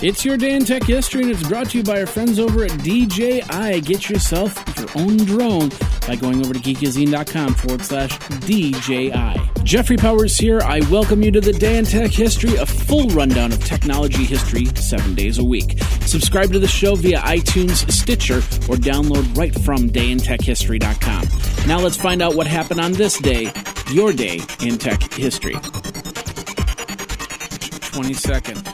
It's your day in tech history, and it's brought to you by our friends over at DJI. Get yourself your own drone by going over to geekazine.com/DJI. Jeffrey Powers here. I welcome you to the Day in Tech History, a full rundown of technology history 7 days a week. Subscribe to the show via iTunes, Stitcher, or download right from dayintechhistory.com. Now let's find out what happened on this day, your day in tech history. 22nd.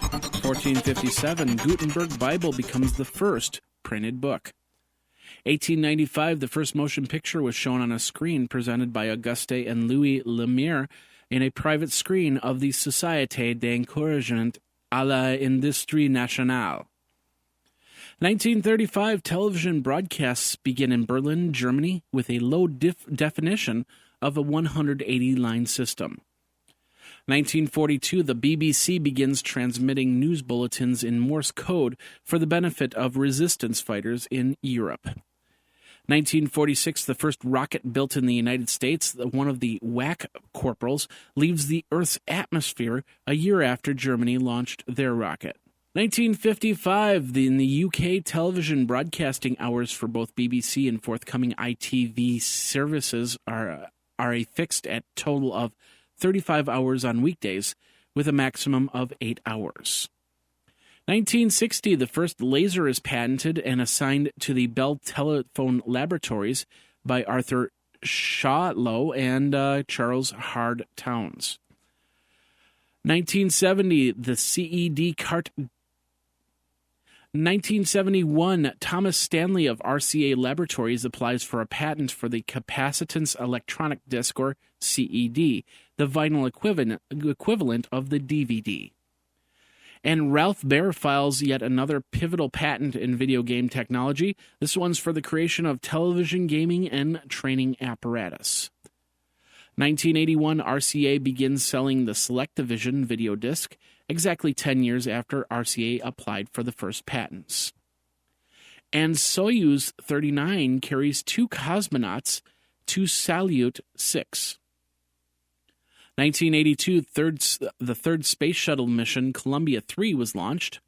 1457, Gutenberg Bible becomes the first printed book. 1895, the first motion picture was shown on a screen presented by Auguste and Louis Lumière in a private screen of the Société d'Encouragement à l'Industrie Nationale. 1935, television broadcasts begin in Berlin, Germany, with a low definition of a 180-line system. 1942, the BBC begins transmitting news bulletins in Morse code for the benefit of resistance fighters in Europe. 1946, the first rocket built in the United States, one of the WAC corporals, leaves the Earth's atmosphere a year after Germany launched their rocket. 1955, in the UK, television broadcasting hours for both BBC and forthcoming ITV services are fixed at a total of 35 hours on weekdays, with a maximum of 8 hours. 1960, the first laser is patented and assigned to the Bell Telephone Laboratories by Arthur Shawlow and Charles Hard Towns. 1970, the CED cart. 1971, Thomas Stanley of RCA Laboratories applies for a patent for the Capacitance Electronic Disc, or CED, the vinyl equivalent of the DVD. And Ralph Baer files yet another pivotal patent in video game technology. This one's for the creation of television gaming and training apparatus. 1981, RCA begins selling the Selectavision Videodisc, exactly 10 years after RCA applied for the first patents. And Soyuz 39 carries 2 cosmonauts to Salyut 6. 1982, the third space shuttle mission, Columbia 3, was launched.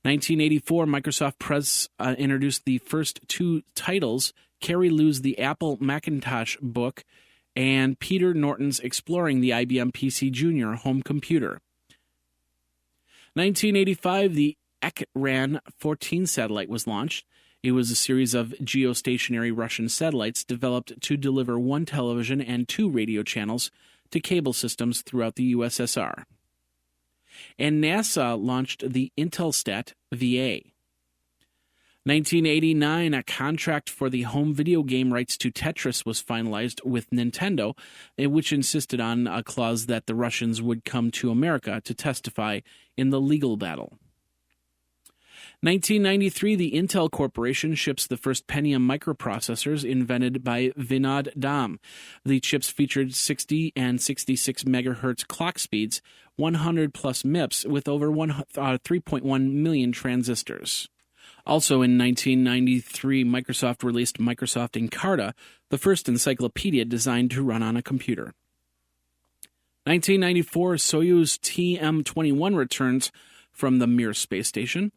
1984, Microsoft Press introduced the first 2 titles, Carrie Lu's The Apple Macintosh Book and Peter Norton's Exploring the IBM PC Junior home computer. 1985, the Ekran 14 satellite was launched. It was a series of geostationary Russian satellites developed to deliver 1 television and 2 radio channels to cable systems throughout the USSR. And NASA launched the Intelsat VA. 1989, a contract for the home video game rights to Tetris was finalized with Nintendo, which insisted on a clause that the Russians would come to America to testify in the legal battle. 1993, the Intel Corporation ships the first Pentium microprocessors invented by Vinod Dham. The chips featured 60 and 66 megahertz clock speeds, 100 plus MIPS, with over 3.1 million transistors. Also in 1993, Microsoft released Microsoft Encarta, the first encyclopedia designed to run on a computer. 1994, Soyuz TM-21 returns from the Mir space station.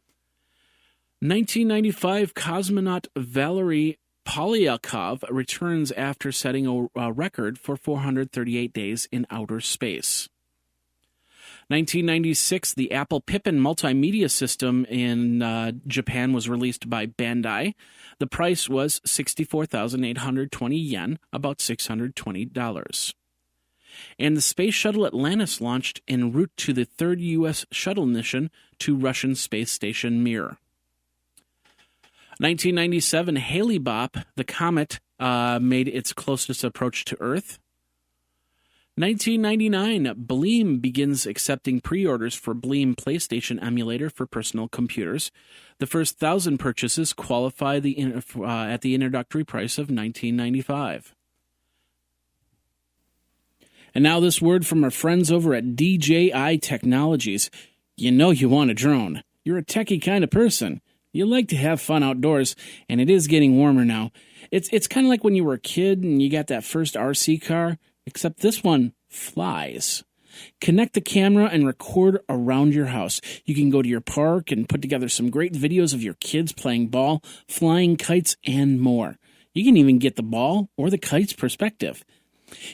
1995, cosmonaut Valery Polyakov returns after setting a record for 438 days in outer space. 1996, the Apple Pippin multimedia system in Japan was released by Bandai. The price was 64,820 yen, about $620. And the Space Shuttle Atlantis launched en route to the third U.S. shuttle mission to Russian space station Mir. 1997, Hale-Bopp, the comet, made its closest approach to Earth. 1999, BLEEM begins accepting pre-orders for BLEEM PlayStation emulator for personal computers. The first 1,000 purchases qualify at the introductory price of $19.95. And now this word from our friends over at DJI Technologies. You know you want a drone. You're a techie kind of person. You like to have fun outdoors, and it is getting warmer now. It's kind of like when you were a kid and you got that first RC car, except this one flies. Connect the camera and record around your house. You can go to your park and put together some great videos of your kids playing ball, flying kites, and more. You can even get the ball or the kite's perspective.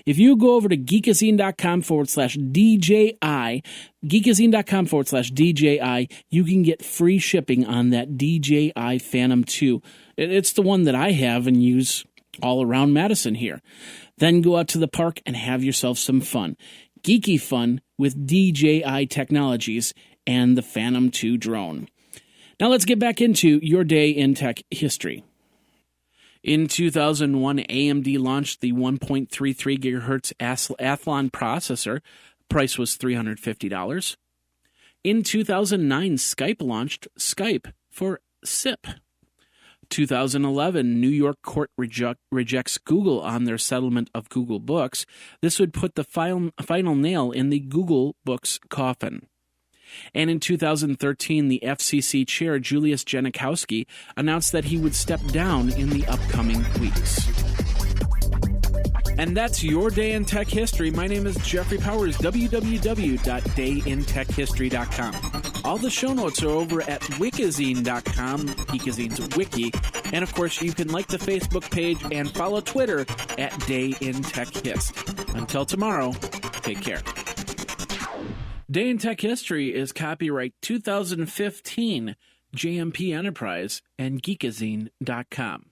If you go over to geekazine.com/DJI, geekazine.com/DJI, you can get free shipping on that DJI Phantom 2. It's the one that I have and use all around Madison here. Then go out to the park and have yourself some fun. Geeky fun with DJI Technologies and the Phantom 2 drone. Now let's get back into your day in tech history. In 2001, AMD launched the 1.33 gigahertz Athlon processor. Price was $350. In 2009, Skype launched Skype for SIP. 2011, New York court rejects Google on their settlement of Google Books. This would put the final nail in the Google Books coffin. And in 2013, the FCC chair, Julius Janikowski, announced that he would step down in the upcoming weeks. And that's your Day in Tech History. My name is Jeffrey Powers, www.dayintechhistory.com. All the show notes are over at wikizine.com, Geekazine's wiki. And of course, you can like the Facebook page and follow Twitter at Day in Tech Hist. Until tomorrow, take care. Day in Tech History is copyright 2015, JMP Enterprise and Geekazine.com.